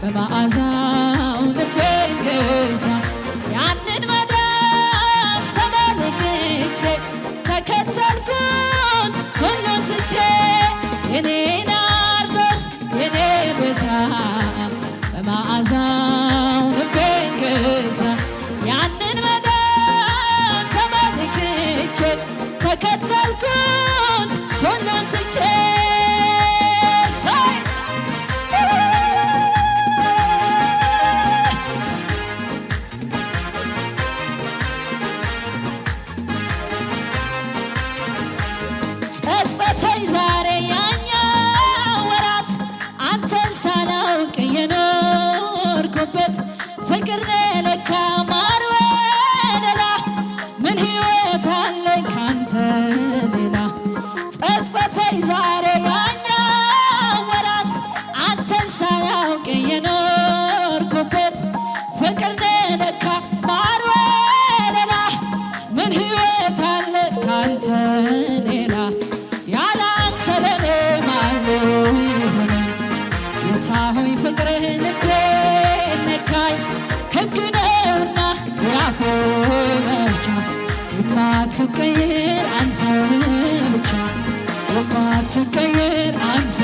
በመዓዛው ልቤን ገዛ ያንን መዳፍ ተመልክቼ ተከተልኩት ሁሉን ትቼ የኔ ናርዶስ የኔ ቤዛ በመዓዛው ልቤን ገዛ ያንን መዳፍ ተመልክቼ ተከተልኩት ሁሉን ትቼ ጸጸተኝ ዛሬ ያኛው ወራት አንተን ሳላውቅ የኖርኩበት ፍቅር ለካ ማር ወለላ ምን ሕይወት አለኝ ካንተ ሌላ ጸጸተኝ ዛሬ ያኛው ወራት አንተን ሳላውቅ የኖርኩበት ፍቅር ለካ ማር ወለላ ምን ሕይወት አለኝ ካንተ ሌላ ሆይ ፍቅርህ ልቤን ነካኝ ሕግ ነውና የአፌ መፍቻ የማትቀይር አንተ ብቻ የማትቀይር አንተ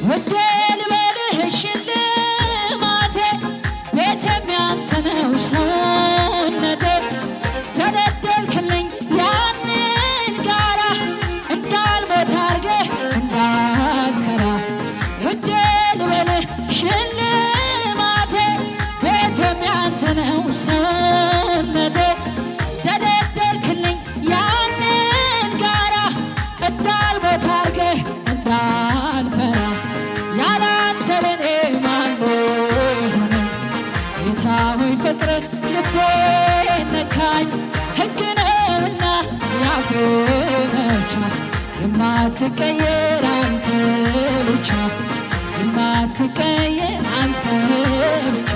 ውዴ ሰውነቴ ተደደልክልኝ ያንን ጋራ እንዳልሞት አርገህ እንዳልፈራ ውዴ ልበልህ ሽልማቴ ቤቴም ያንተ ነው ሰውነቴ ተደደልክልኝ ያንን ጋራ እንዳልሞት አርገህ እንዳልፈራ ያላንተ ለኔ ማን ሆይ ፍቅር ልቤን ነካኝ ሕግ ነውና የአፌ መፍቻ የማትቀየር አንተ ብቻ የማትቀየር አንተ ብቻ